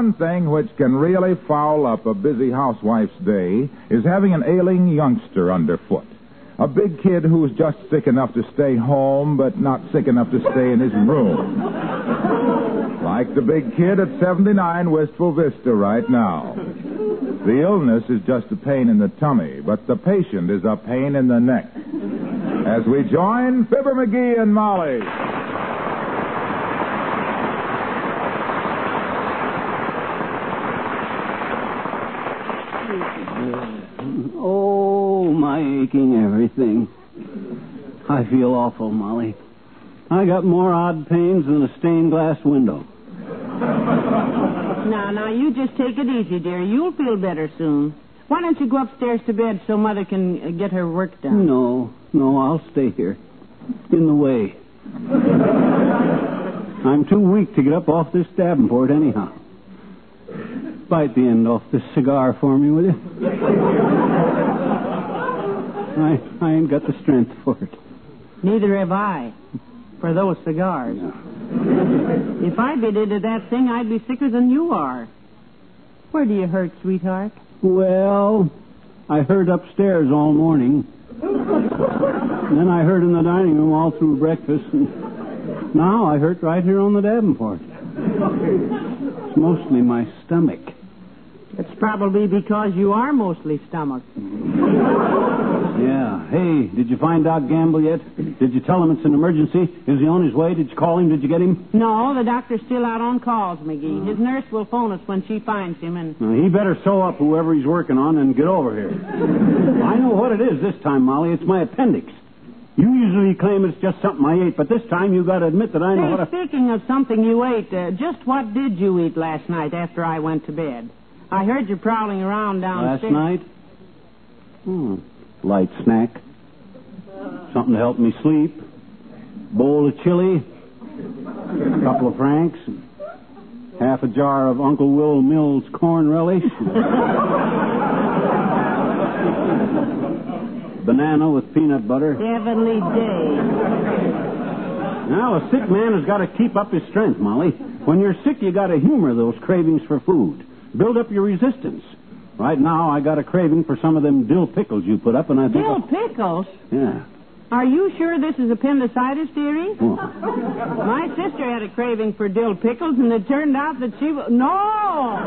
one thing which can really foul up a busy housewife's day is having an ailing youngster underfoot. A big kid who's just sick enough to stay home, but not sick enough to stay in his room. Like the big kid at 79 Wistful Vista right now. The illness is just a pain in the tummy, but the patient is a pain in the neck. As we join Fibber McGee and Molly. Oh, my aching everything. I feel awful, Molly. I got more odd pains than a stained glass window. Now, you just take it easy, dear. You'll feel better soon. Why don't you go upstairs to bed so Mother can get her work done? No, I'll stay here. In the way. I'm too weak to get up off this davenport anyhow. Bite the end off this cigar for me, will you? I ain't got the strength for it. Neither have I. For those cigars. Yeah. If I bit into that thing, I'd be sicker than you are. Where do you hurt, sweetheart? Well, I heard upstairs all morning. Then I heard in the dining room all through breakfast. And now I hurt right here on the davenport. It's mostly my stomach. It's probably because you are mostly stomach. Yeah. Hey, did you find Doc Gamble yet? Did you tell him it's an emergency? Is he on his way? Did you call him? Did you get him? No, the doctor's still out on calls, McGee. His nurse will phone us when she finds him, and... Now, he better sew up whoever he's working on and get over here. I know what it is this time, Molly. It's my appendix. You usually claim it's just something I ate, but this time you got to admit that I know what speaking of something you ate, just what did you eat last night after I went to bed? I heard you prowling around downstairs. Last night? Light snack. Something to help me sleep. Bowl of chili. A couple of Franks. Half a jar of Uncle Will Mill's corn relish. Banana with peanut butter. Heavenly day. Now, a sick man has got to keep up his strength, Molly. When you're sick, you got to humor those cravings for food. Build up your resistance. Right now, I got a craving for some of them dill pickles you put up, and I think... Dill pickles? Yeah. Are you sure this is appendicitis, dearie? Oh. My sister had a craving for dill pickles, and it turned out that she was... No!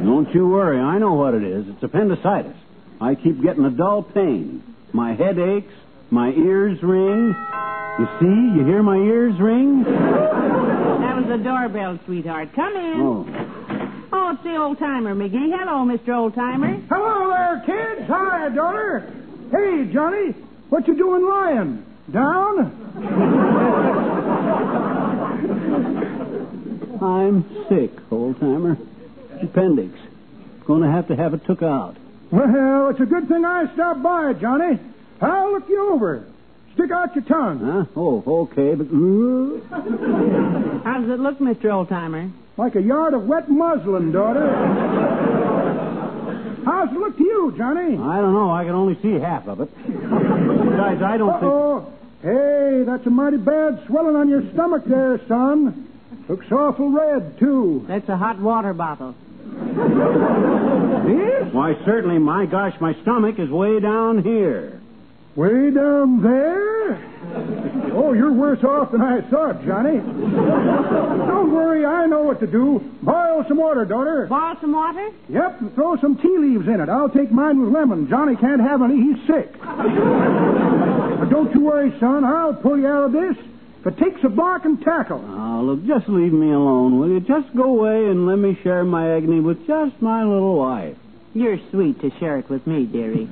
Don't you worry. I know what it is. It's appendicitis. I keep getting a dull pain. My head aches. My ears ring. You see? You hear my ears ring? That was the doorbell, sweetheart. Come in. Oh, it's the old-timer, McGee. Hello, Mr. Old-timer. Hello there, kids. Hi, daughter. Hey, Johnny. What you doing lying? Down? I'm sick, old-timer. Appendix. Going to have it took out. Well, it's a good thing I stopped by, Johnny. I'll look you over. Stick out your tongue. Huh? Oh, okay, but... How does it look, Mr. Old-timer? Like a yard of wet muslin, daughter. How's it look to you, Johnny? I don't know. I can only see half of it. Besides, I don't think... Hey, that's a mighty bad swelling on your stomach there, son. Looks awful red, too. That's a hot water bottle. This? Why, certainly, my gosh, my stomach is way down here. Way down there? Oh, you're worse off than I thought, Johnny. Don't worry, I know what to do. Boil some water, daughter. Boil some water? Yep, and throw some tea leaves in it. I'll take mine with lemon. Johnny can't have any. He's sick. But don't you worry, son. I'll pull you out of this. If it takes a bark and tackle. Oh, look, just leave me alone, will you? Just go away and let me share my agony with just my little wife. You're sweet to share it with me, dearie.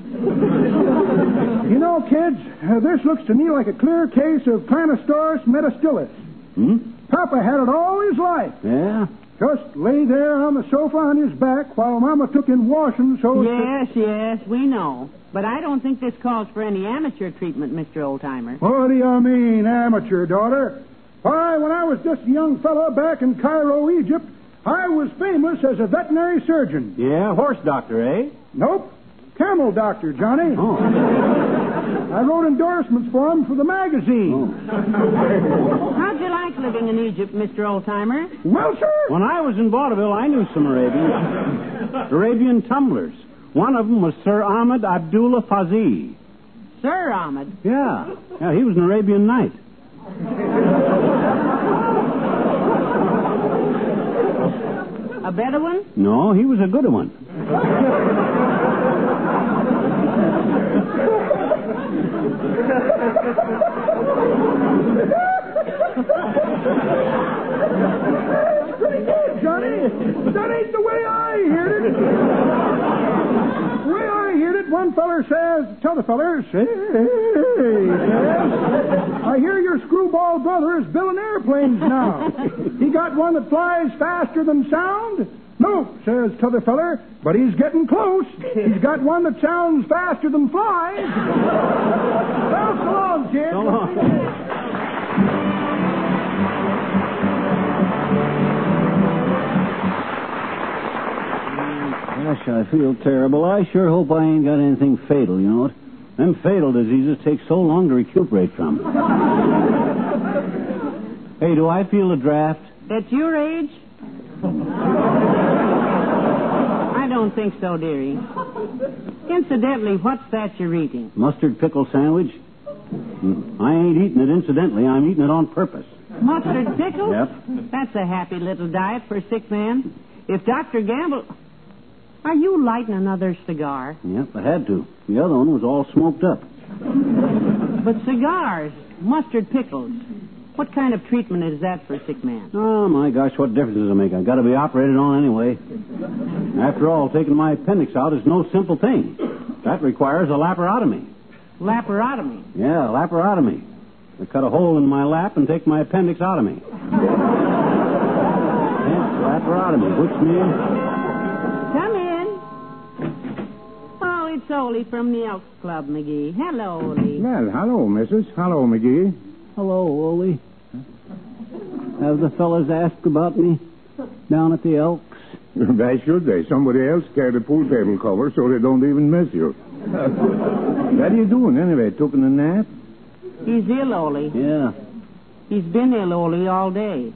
You know, kids, this looks to me like a clear case of Planosaurus metastilis. Papa had it all his life. Yeah? Just lay there on the sofa on his back while Mama took in washing so... Yes, we know. But I don't think this calls for any amateur treatment, Mr. Oldtimer. What do you mean, amateur, daughter? Why, when I was just a young fellow back in Cairo, Egypt, I was famous as a veterinary surgeon. Yeah, horse doctor, eh? Nope. Camel doctor, Johnny. Oh. I wrote endorsements for him for the magazine. Oh. How'd you like living in Egypt, Mr. Oldtimer? Well, sir. When I was in vaudeville, I knew some Arabian tumblers. One of them was Sir Ahmed Abdullah Fazi. Sir Ahmed? Yeah, he was an Arabian Knight. A Bedouin? No, he was a good one. Pretty good, Johnny. That ain't the way I heard it. The way I heard it, one feller says, tell the feller, say, I hear your screwball brother is building airplanes now. He got one that flies faster than sound? No, says t'other feller, but he's getting close. He's got one that sounds faster than flies. Well, so long, kid. So long. Gosh, I feel terrible. I sure hope I ain't got anything fatal, you know. Them fatal diseases take so long to recuperate from. Hey, do I feel a draft? At your age? I don't think so, dearie. Incidentally, what's that you're eating? Mustard pickle sandwich? I ain't eating it incidentally. I'm eating it on purpose. Mustard pickles? Yep. That's a happy little diet for a sick man. If Dr. Gamble... Are you lighting another cigar? Yep, I had to. The other one was all smoked up. But cigars, mustard pickles. What kind of treatment is that for a sick man? Oh, my gosh, what difference does it make? I've got to be operated on anyway. After all, taking my appendix out is no simple thing. That requires a laparotomy. Laparotomy? Yeah, laparotomy. They cut a hole in my lap and take my appendix out of me. Hence, laparotomy, which means... Come in. Oh, it's Ole from the Elks Club, McGee. Hello, Ole. Well, hello, Mrs. Hello, McGee. Hello, Ole. Have the fellas asked about me down at the Elks? Why should they? Somebody else carried a pool table cover so they don't even miss you. What are you doing, anyway? Taking a nap? He's ill, Ole. Yeah. He's been ill, Ole, all day.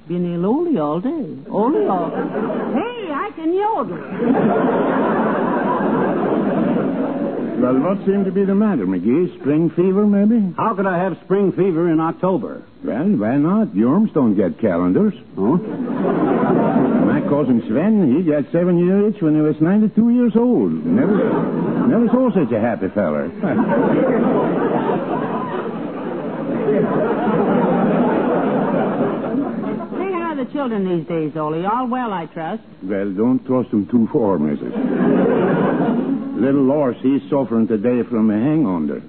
Been ill, Ole, all day. Ole, all day. Hey, I can yodel. Well, what seemed to be the matter, McGee? Spring fever, maybe? How could I have spring fever in October? Well, why not? Yorms don't get calendars. Oh? My cousin Sven, he got 7 years when he was 92 years old. Never saw such a happy feller. Hey, how are the children these days, Ole? All well, I trust. Well, don't trust them too far, Mrs. Little Lars, he's suffering today from a hang-under.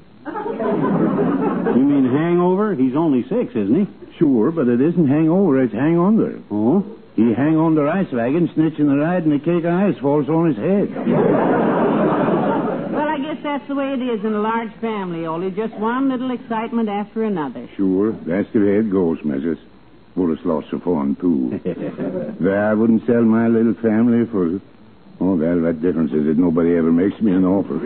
You mean hangover? He's only 6, isn't he? Sure, but it isn't hangover, it's hang-under. Oh? He hang on the ice wagon, snitching the ride, and a cake of ice falls on his head. Well, I guess that's the way it is in a large family, Ole. Just one little excitement after another. Sure, that's the way it goes, Mrs. But it's lots of fun, too. Well, I wouldn't sell my little family for... Oh, well, that difference is that nobody ever makes me an offer.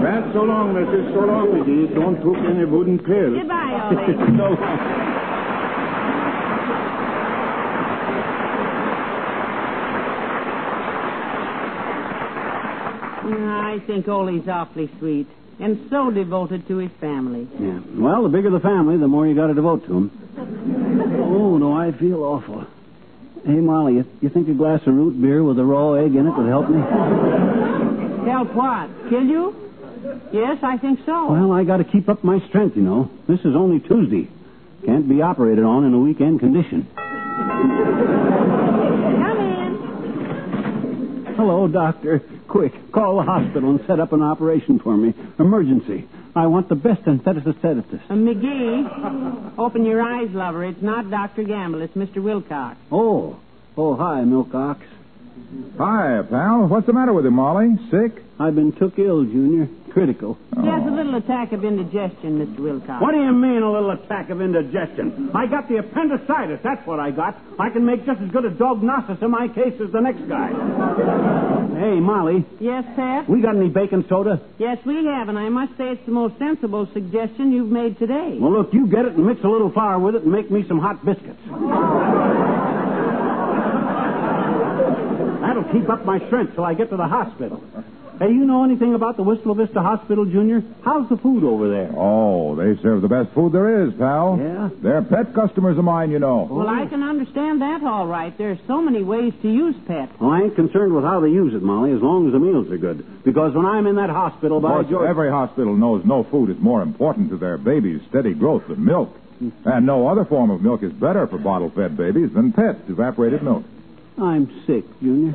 Well, so long, Mrs. So long, McGee. Don't took any wooden pills. Goodbye, Ole. So long. I think Ole's awfully sweet and so devoted to his family. Yeah. Well, the bigger the family, the more you got to devote to them. Oh, do I feel awful. Hey, Molly, you think a glass of root beer with a raw egg in it would help me? Help what? Kill you? Yes, I think so. Well, I got to keep up my strength, you know. This is only Tuesday. Can't be operated on in a weekend condition. Come in. Hello, doctor. Quick, call the hospital and set up an operation for me. Emergency. I want the best anesthetist. McGee, open your eyes, lover. It's not Dr. Gamble. It's Mr. Wilcox. Oh, hi, Milcox. Hi, pal. What's the matter with him, Molly? Sick? I've been took ill, Junior. critical. He has a little attack of indigestion, Mr. Wilcox. What do you mean, a little attack of indigestion? I got the appendicitis. That's what I got. I can make just as good a diagnosis in my case as the next guy. Hey, Molly. Yes, Pat? We got any baking soda? Yes, we have, and I must say it's the most sensible suggestion you've made today. Well, look, you get it and mix a little flour with it and make me some hot biscuits. That'll keep up my strength till I get to the hospital. Hey, you know anything about the Wistful Vista Hospital, Junior? How's the food over there? Oh, they serve the best food there is, pal. Yeah? They're pet customers of mine, you know. Well, I can understand that all right. There's so many ways to use pet. Well, I ain't concerned with how they use it, Molly, as long as the meals are good. Because when I'm in that hospital, by Of course, George... every hospital knows no food is more important to their babies' steady growth than milk. And no other form of milk is better for bottle-fed babies than pet evaporated milk. I'm sick, Junior.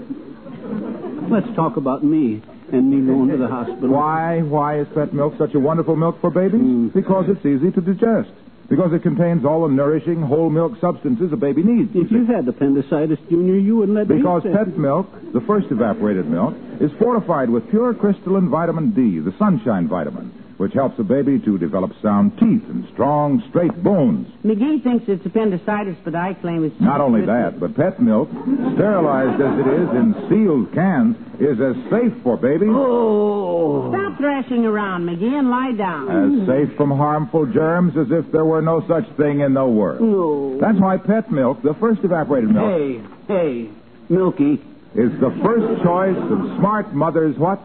Let's talk about me and me going to the hospital. Why is pet milk such a wonderful milk for babies? Because it's easy to digest. Because it contains all the nourishing whole milk substances a baby needs. If you had appendicitis, Junior, you wouldn't let me... Because pet milk, the first evaporated milk, is fortified with pure crystalline vitamin D, the sunshine vitamin, which helps a baby to develop sound teeth and strong, straight bones. McGee thinks it's appendicitis, but I claim it's... Not only that, but pet milk, sterilized as it is in sealed cans, is as safe for babies... Oh! Stop thrashing around, McGee, and lie down. As safe from harmful germs as if there were no such thing in the world. No. That's why pet milk, the first evaporated milk... Hey, Milky. ...is the first choice of smart mothers, what?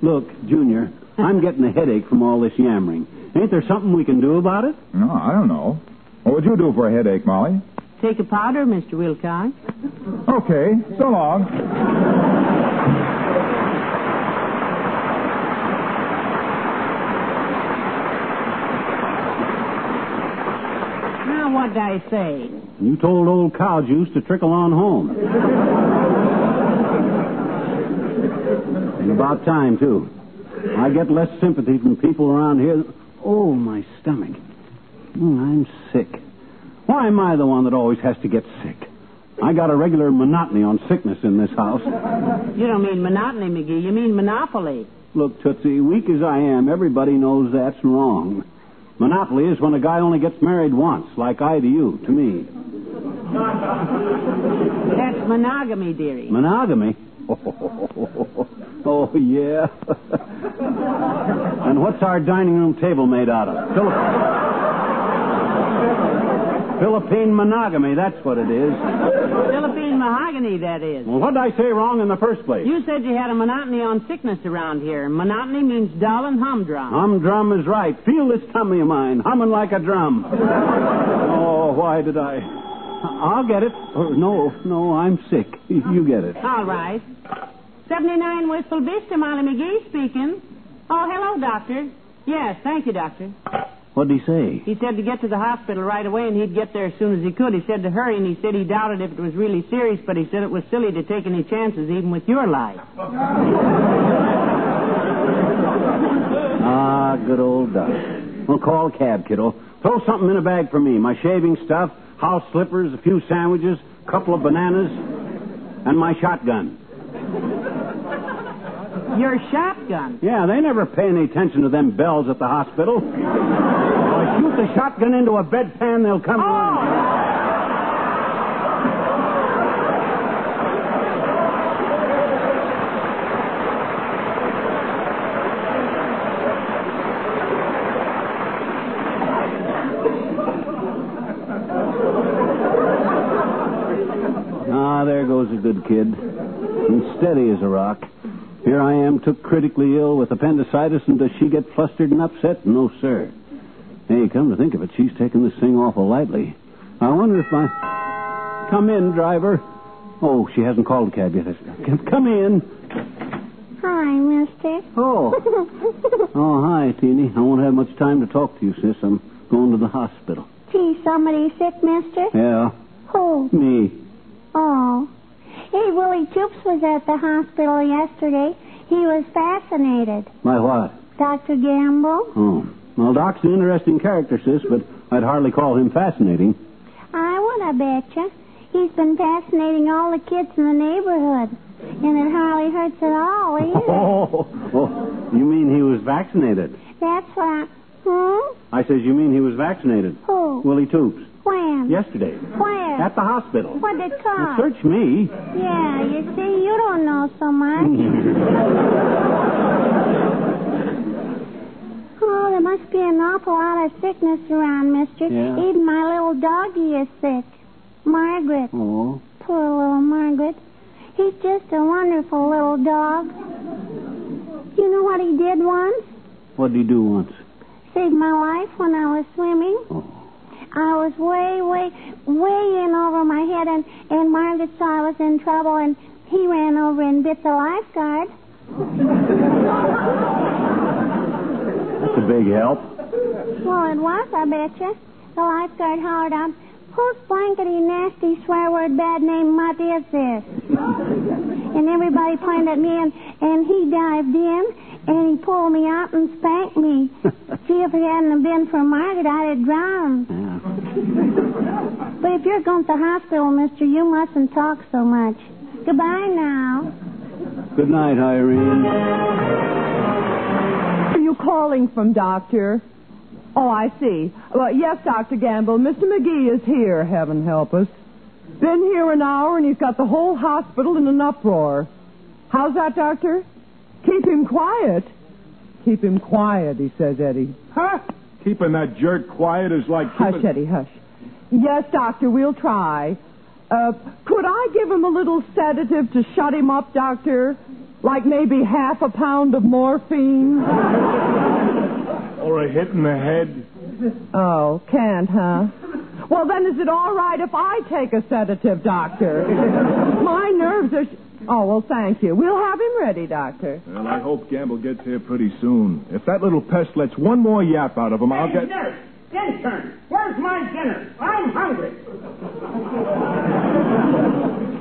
Look, Junior, I'm getting a headache from all this yammering. Ain't there something we can do about it? No, I don't know. What would you do for a headache, Molly? Take a powder, Mr. Wilcox. Okay, so long. Now, what'd I say? You told old cow juice to trickle on home. And about time, too. I get less sympathy from people around here. Oh, my stomach. I'm sick. Why am I the one that always has to get sick? I got a regular monotony on sickness in this house. You don't mean monotony, McGee. You mean monopoly. Look, Tootsie, weak as I am, everybody knows that's wrong. Monopoly is when a guy only gets married once, like I to you, to me. That's monogamy, dearie. Monogamy? Oh, yeah. And what's our dining room table made out of? Philippine monogamy, that's what it is. Philippine mahogany, that is. Well, what did I say wrong in the first place? You said you had a monotony on sickness around here. Monotony means dull and humdrum. Humdrum is right. Feel this tummy of mine, humming like a drum. Oh, why did I... I'll get it. Oh, no, I'm sick. You get it. All right. 79 Wistful Vista, Molly McGee speaking. Oh, hello, doctor. Yes, thank you, doctor. What'd he say? He said to get to the hospital right away, and he'd get there as soon as he could. He said to hurry, and he said he doubted if it was really serious, but he said it was silly to take any chances, even with your life. Ah, good old Doc. Well, call a cab, kiddo. Throw something in a bag for me. My shaving stuff, house slippers, a few sandwiches, a couple of bananas, and my shotgun. Your shotgun? Yeah, they never pay any attention to them bells at the hospital. If I shoot the shotgun into a bedpan, they'll come running. Ah, there goes a good kid. And steady as a rock. Here I am, took critically ill with appendicitis, and does she get flustered and upset? No, sir. Hey, come to think of it, she's taking this thing awful lightly. I wonder if my... Come in, driver. Oh, she hasn't called a cab yet. Come in. Hi, mister. Oh. Oh, hi, Teeny. I won't have much time to talk to you, sis. I'm going to the hospital. Gee, somebody sick, mister? Yeah. Who? Me. Oh. Hey, Willie Toops was at the hospital yesterday. He was fascinated. By what? Dr. Gamble. Oh. Well, Doc's an interesting character, sis, but I'd hardly call him fascinating. I would, I betcha. He's been fascinating all the kids in the neighborhood. And it hardly hurts at all, either. You mean he was vaccinated? That's what I says, you mean he was vaccinated? Who? Willie Toops. When? Yesterday. Where? At the hospital. What did it Well, cost? search me. Yeah, you see, you don't know so much. Oh, there must be an awful lot of sickness around, mister. Yeah. Even my little doggy is sick. Margaret. Oh. Poor little Margaret. He's just a wonderful little dog. You know what he did once? What did he do once? Saved my life when I was swimming. Oh. I was way in over my head, and Margaret saw I was in trouble, and he ran over and bit the lifeguard. That's a big help. Well, it was, I betcha. The lifeguard hollered out, "Whose blankety nasty swear word bad name mutt is this?" And everybody pointed at me, and he dived in, and he pulled me out and spanked me. Gee, if it hadn't have been for Margaret, I'd have drowned. Yeah. But if you're going to the hospital, mister, you mustn't talk so much. Goodbye now. Good night, Irene. Are you calling from, Doctor? Oh, I see. Well, yes, Dr. Gamble. Mr. McGee is here, heaven help us. Been here an hour, and he's got the whole hospital in an uproar. How's that, Doctor? Keep him quiet. Keep him quiet, he says, Eddie. Huh? Keeping that jerk quiet is like keeping... Hush, Eddie, hush. Yes, Doctor, we'll try. Could I give him a little sedative to shut him up, Doctor? Like maybe half a pound of morphine? Or a hit in the head. Oh, can't, huh? Well, then is it all right if I take a sedative, Doctor? My nerves are... Oh, well, thank you. We'll have him ready, Doctor. Well, I hope Gamble gets here pretty soon. If that little pest lets one more yap out of him, I'll get... Nurse, intern, where's my dinner? I'm hungry.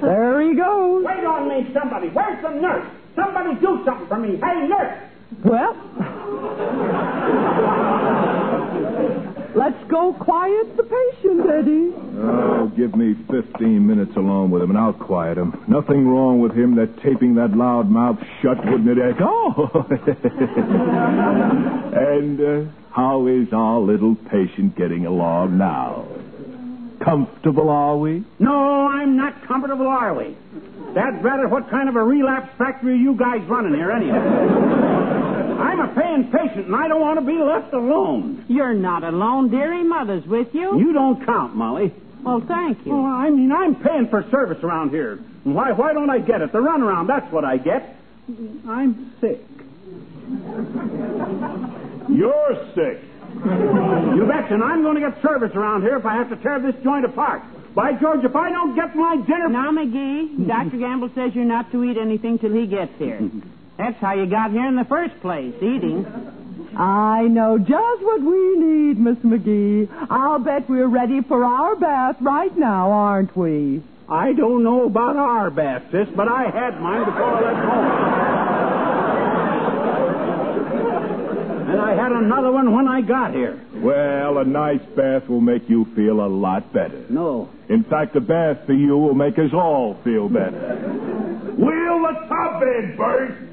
There he goes. Wait on me, somebody. Where's the nurse? Somebody do something for me. Hey, nurse. Well, let's go quiet the patient, Eddie. Oh, give me 15 minutes alone with him, and I'll quiet him. Nothing wrong with him that taping that loud mouth shut, wouldn't it, Ed? Oh! And how is our little patient getting along now? Comfortable, are we? No, I'm not comfortable, are we? That's rather what kind of a relapse factory you guys running here, anyway? I'm a paying patient, and I don't want to be left alone. You're not alone, dearie. Mother's with you. You don't count, Molly. Well, thank you. Well, I mean, I'm paying for service around here. And why don't I get it? The runaround, that's what I get. I'm sick. You're sick. You betcha, and I'm going to get service around here if I have to tear this joint apart. By George, if I don't get my dinner... Now, McGee, Dr. Gamble says you're not to eat anything till he gets here. That's how you got here in the first place, eating. I know just what we need, Miss McGee. I'll bet we're ready for our bath right now, aren't we? I don't know about our bath, sis, but I had mine before I left home. And I had another one when I got here. Well, a nice bath will make you feel a lot better. No. In fact, a bath for you will make us all feel better. Wheel the tub in, Bert!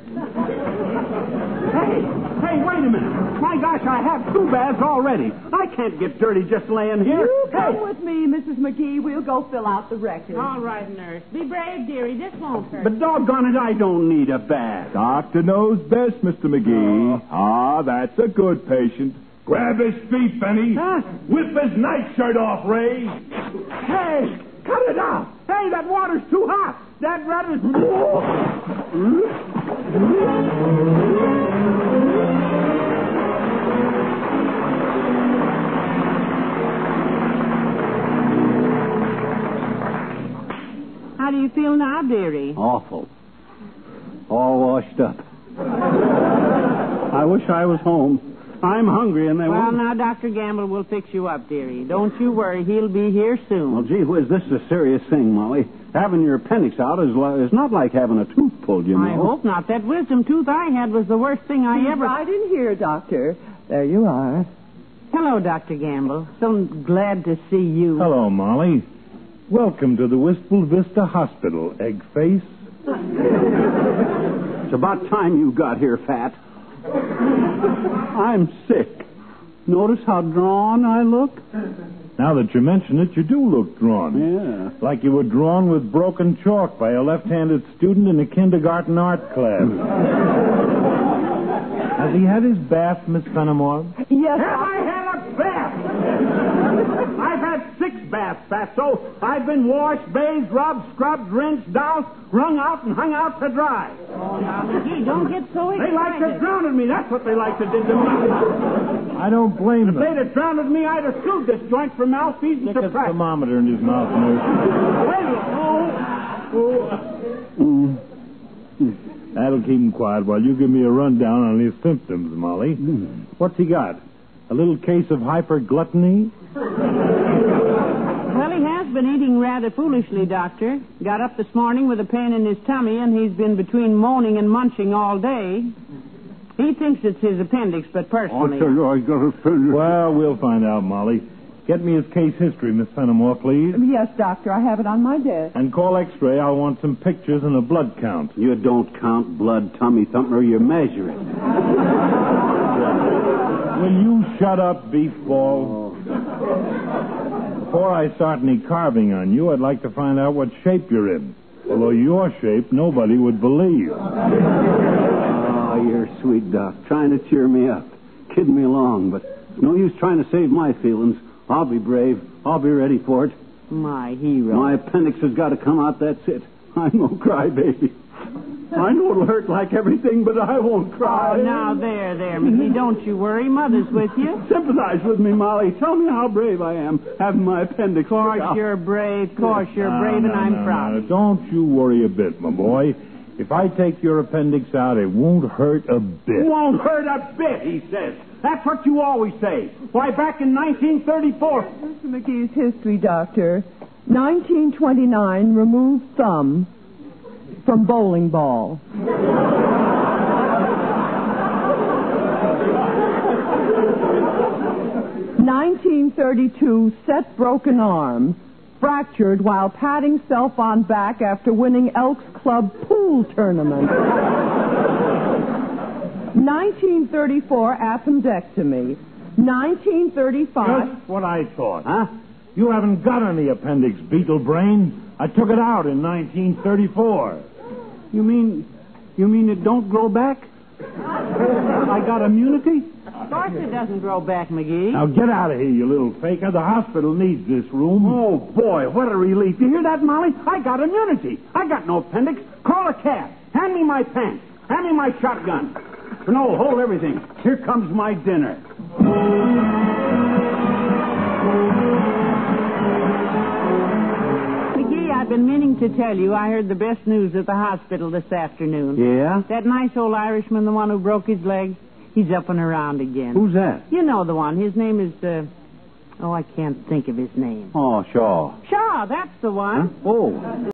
Hey, wait a minute. My gosh, I have 2 baths already. I can't get dirty just laying here. You come with me, Mrs. McGee. We'll go fill out the record. All right, nurse. Be brave, dearie. This won't hurt. But doggone it, I don't need a bath. Doctor knows best, Mr. McGee. Ah, that's a good patient. Grab his feet, Benny. Huh? Whip his nightshirt off, Ray. Hey, cut it out. Hey, that water's too hot. That rather's... How do you feel now, dearie? Awful. All washed up. I wish I was home. I'm hungry, and they Well, won't... now, Dr. Gamble will fix you up, dearie. Don't you worry. He'll be here soon. Well, gee whiz, this is a serious thing, Molly. Having your appendix out is not like having a tooth pulled, you know. I hope not. That wisdom tooth I had was the worst thing I ever... Right in here, Doctor. There you are. Hello, Dr. Gamble. So glad to see you. Hello, Molly. Welcome to the Wistful Vista Hospital, egg face. It's about time you got here, Fat. I'm sick. Notice how drawn I look? Now that you mention it, you do look drawn. Yeah. Like you were drawn with broken chalk by a left-handed student in a kindergarten art class. Has he had his bath, Miss Fenimore? Yes. Have I had a bath? I've had 6 baths, Fatso. I've been washed, bathed, rubbed, scrubbed, rinsed, doused, wrung out, and hung out to dry. Oh, now, McGee, don't get so excited. They like to drown me. That's what they like to do to me. I don't blame If them. they'd have drowned me, I'd have sued this joint for malfeasance Stick to a practice. thermometer in his mouth, nurse. That'll keep him quiet while you give me a rundown on his symptoms, Molly. What's he got? A little case of hypergluttony? Well, he has been eating rather foolishly, Doctor. Got up this morning with a pain in his tummy, and he's been between moaning and munching all day. He thinks it's his appendix, but personally... I'll tell you, I got a friend. Well, we'll find out, Molly. Get me his case history, Miss Fenimore, please. Yes, Doctor, I have it on my desk. And call X-ray. I'll want some pictures and a blood count. You don't count blood, tummy thumper. You measure it. Will you shut up, beefball? Before I start any carving on you, I'd like to find out what shape you're in. Although your shape, nobody would believe. Oh, you're sweet, Doc. Trying to cheer me up. Kidding me along, but it's no use trying to save my feelings. I'll be brave. I'll be ready for it. My hero. My appendix has got to come out, that's it. I'm no crybaby. I know it'll hurt like everything, but I won't cry. Oh, now, there, McGee. Don't you worry. Mother's with you. Sympathize with me, Molly. Tell me how brave I am having my appendix. Of course you're brave. Of course you're brave, and I'm proud. Don't you worry a bit, my boy. If I take your appendix out, it won't hurt a bit. Won't hurt a bit, he says. That's what you always say. Why, back in 1934... Mr. McGee's history, Doctor. 1929, removed thumb from bowling ball. 1932, set broken arm. Fractured while patting self on back after winning Elks Club pool tournament. 1934, appendectomy. 1935... Just what I thought. Huh? You haven't got any appendix, beetle brain. I took it out in 1934. You mean it don't grow back? I got immunity? Of course it doesn't grow back, McGee. Now get out of here, you little faker. The hospital needs this room. Oh, boy, what a relief. You hear that, Molly? I got immunity. I got no appendix. Call a cab. Hand me my pants. Hand me my shotgun. No, hold everything. Here comes my dinner. McGee, I've been meaning to tell you I heard the best news at the hospital this afternoon. Yeah? That nice old Irishman, the one who broke his leg, he's up and around again. Who's that? You know the one. His name is, I can't think of his name. Oh, Shaw. Shaw, that's the one. Huh? Oh.